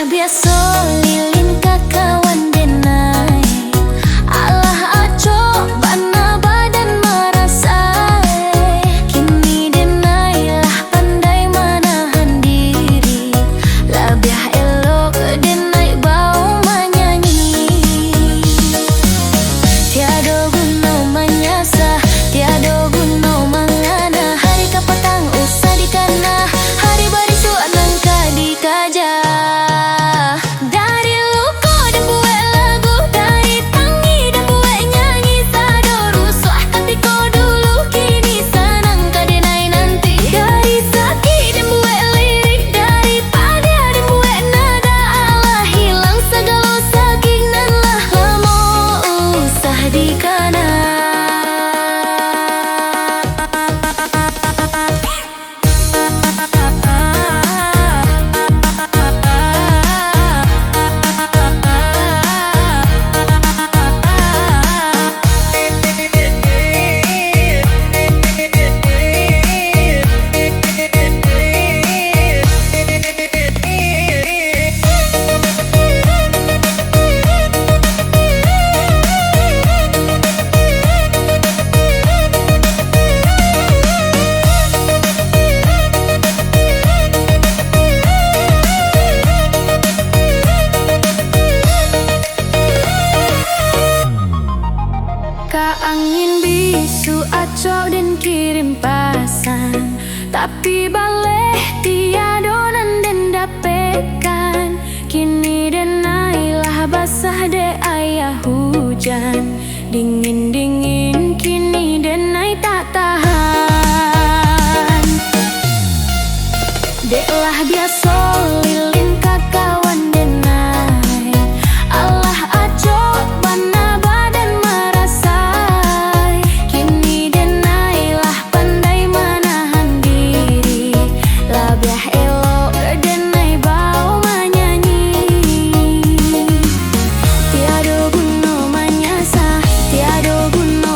biasa lilin kakawan denai alah aco bana badan marasai kini denai lah pandai manahan diri lebih elok denai bau menyanyi tiada guna menyasa tiada guna mengana hari kapatang usah dikana hari barisu nangka dikaja. Angin bisu acok dan kirim pasan tapi baleh tiada dan dapekan kini denailah basah de ayah hujan dingin-dingin kini denai tak tahan deklah biasa lilin kakawan denai alah acok bana tiada guna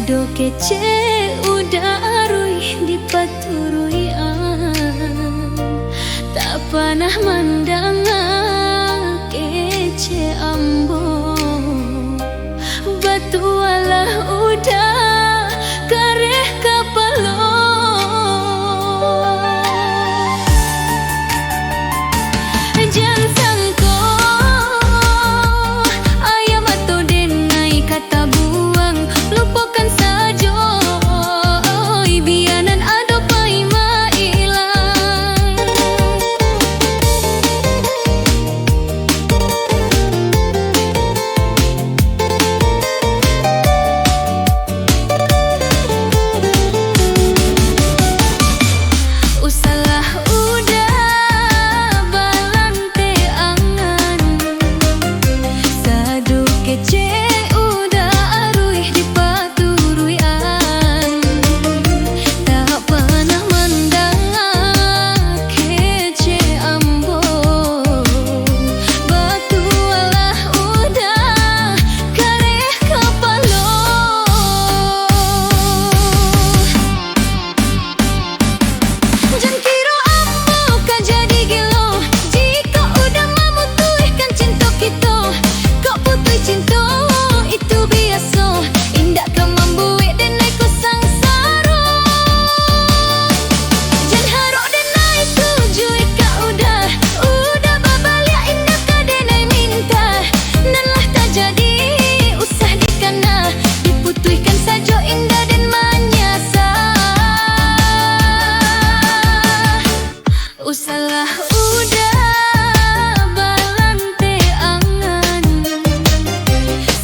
Sado kece udah arui di paturuian, tak pernah mandang kece ambo. Batu alah udah kareh kapalo, jangan sangko ayam atau denai kata buang, lupakan saja bianan ada paima ilang. Usalah udah balante angan, sadu kece udah arui di paturuian, tak pernah mandang kece ambo. Batu alah udah kareh kapalo, jangan kira ambo kan jadi gelo, jika udah memutuskan cinta kita. Kau putus cinta itu biasa, indah kau membuat dan aku sangsara. Jangan harap dan naik tuju ika udah babalik indah kau dan naik minta. Nalah tak jadi usah dikana, diputuskan saja indah dan manyasa. Usalah udah balante angan,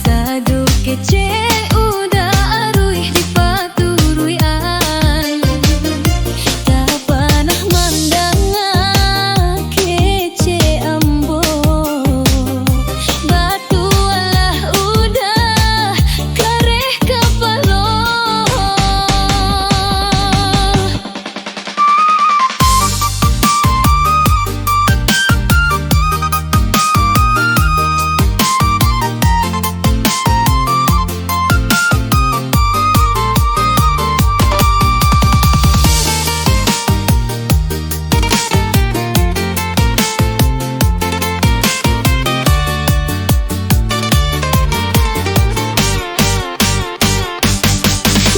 sadu kece udah arui di paturuian, tak pernah mandang kece ambo. Batu alah udah kareh kapalo.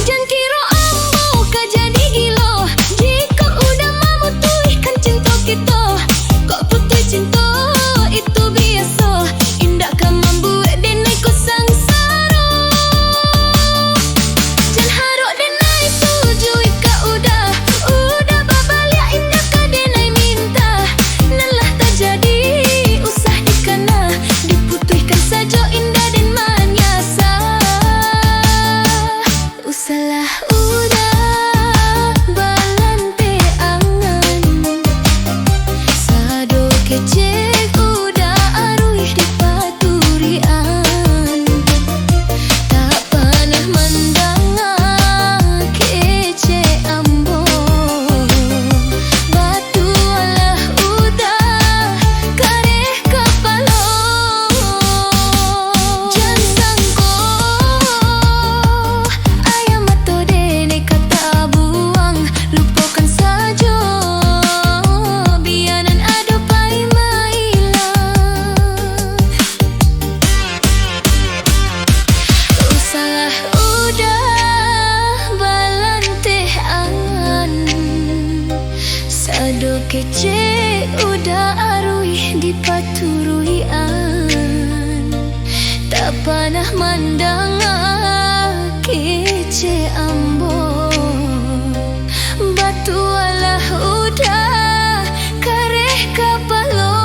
Jangan kira ambo kau jadi gila, jika udah memutuskan cinta kita. Kau putus cinta itu biasa, indah kau membuat dan aku sangsara. Jangan harap dan naik tuju ika udah babalik indah kau dan naik minta. Nalah tak jadi usah dikana, diputuskan saja indah dan manyasa. Usalah udah balante angan, sado kece udah arui di paturian, tak pernah mandang kece ambo. Batu alah udah kareh kapalo, jangan sangko ayam atau denai kata buang, lupakan saja bianan ada paima ilang. Usalah udah balante angan, sado kece udah arui di paturuian, tak pernah mandang kece ambo. Batu alah udah kareh kapalo.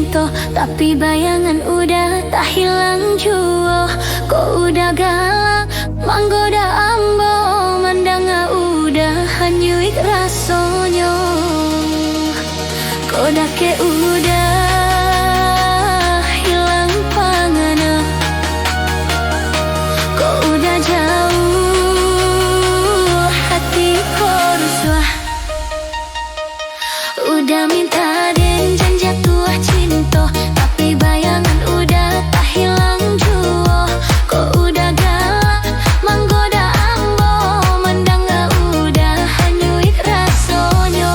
cinta, tapi bayangan udah tak hilang jua. Kok udah galak, manggoda ambo, mandanga udah hanyuit rasonyo. Kok dake udah hilang pangana, kok udah jauh hati koruswah. Udah minta dan janji tuah cinta, tapi bayangan udah tak hilang jua. Kok udah galak, manggoda ambo, mandanga udah hanyuit rasonyo.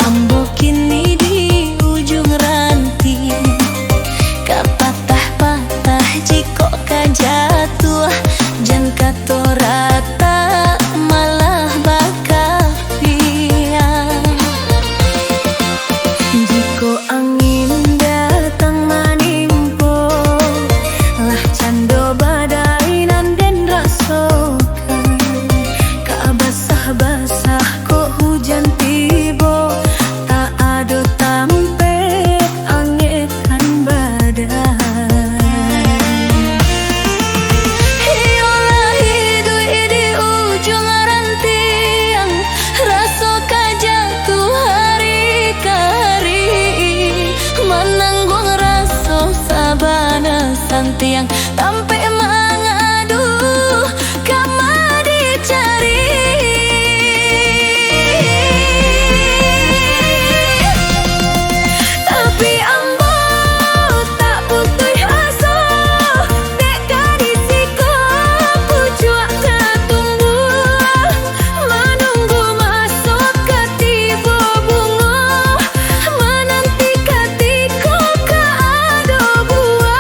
Ambo kini di ujung ranting, kapatah-patah jiko kajatuh, jan kato rata malah bakal piang. Jiko angin datang manimpo, lah cando badai nan den rasokan, kabasah-basah kok hujan tibo, tak ada tampe angetan badai. Yolah hidup di ujung ranting, raso kajatuh hari ke hari, menanggung raso sabana santiang, tampe mangadu kama dicari. Tapi ambo tak putus asa, dek kadisiko pucuk tertunggu, menunggu masuk ketibo bunga, menanti ketiko keado buah.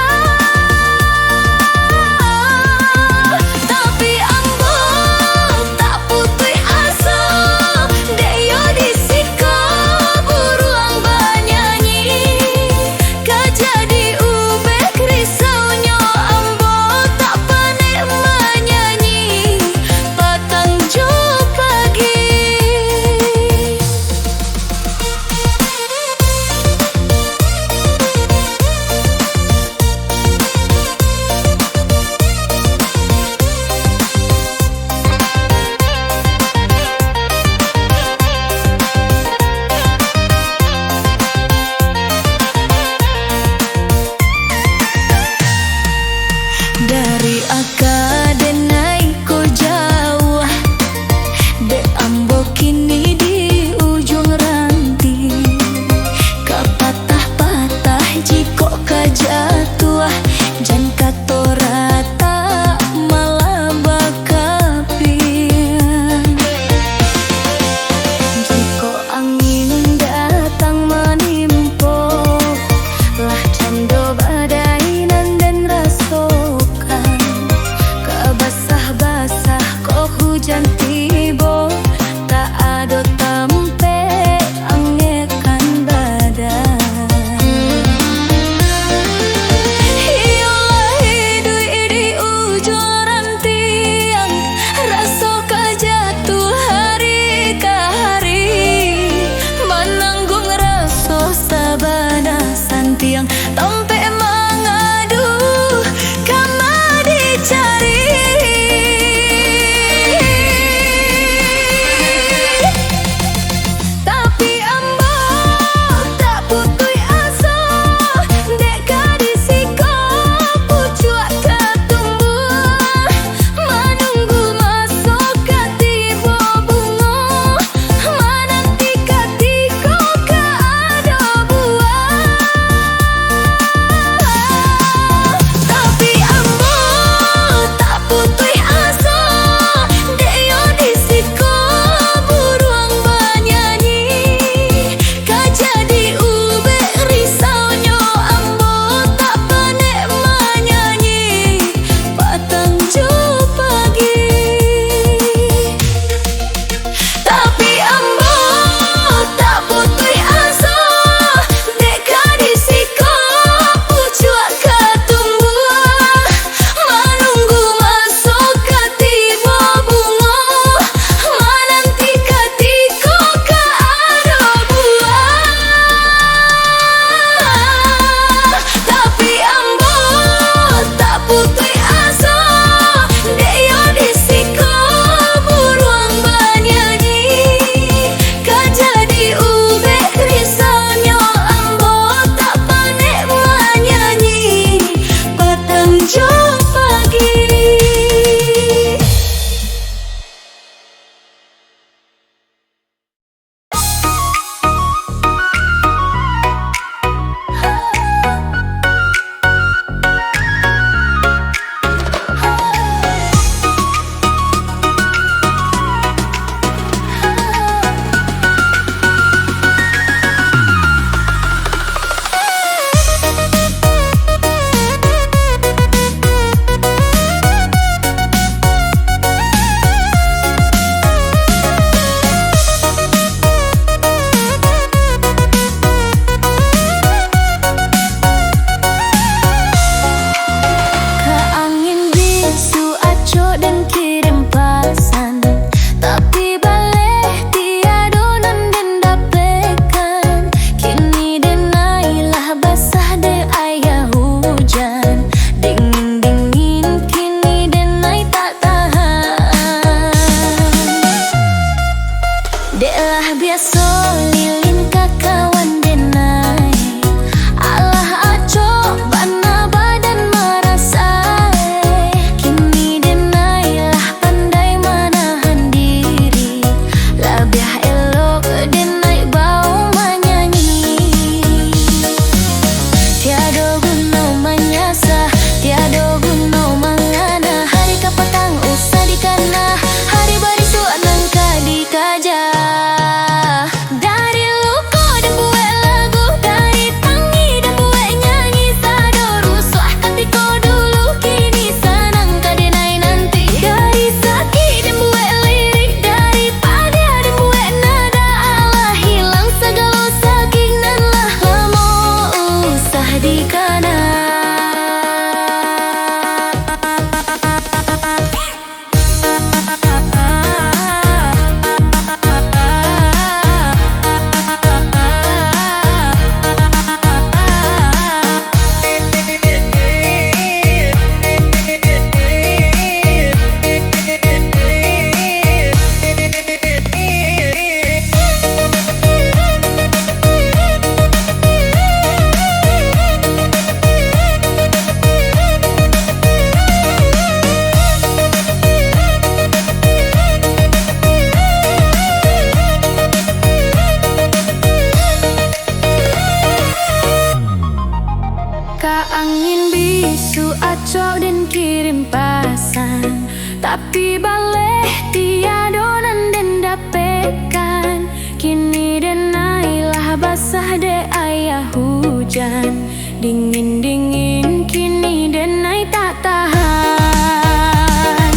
acok dan kirim pasan, tapi balik tiadonan dan dapekan. Kini denailah basah de ayah hujan, dingin-dingin kini denai tak tahan.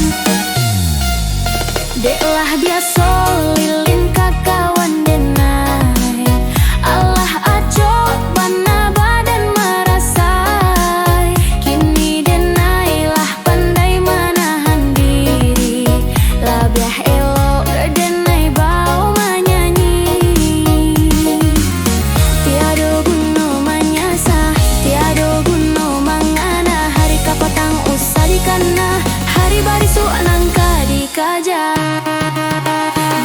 Deklah biasa lilin kakawan denai, Allah acok bana badan merasai. Kini denailah pandai menahan diri, labiah elok denai bau menyanyi. Tiada guna menyasa, tiada guna mangana, hari kapatang usah dikana, hari barisu nangka dikaja.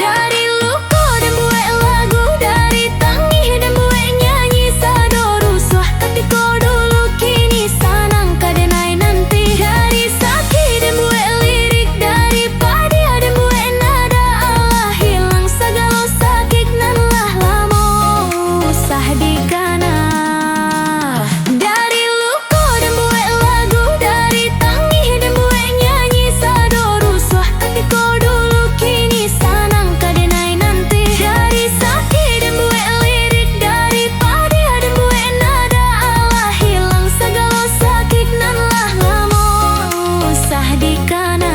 Dari luka dan buat lagu, dari tangih dan buat nyanyi, sado rusuh ketika dulu kini sanang kadenai nanti. Dari sakit dan buat lirik, dari padia dan buat nada, Allah hilang segala sakit nan lah lama usah dikana. Dari luka dan buat lagu, dari tangih dan buat nyanyi, sado rusuh ketika dulu kini sanang kadenai nanti. Dari sakit dan buat lirik, dari padia dan buat nada, Allah hilang segala sakit nan lah lama usah dikana.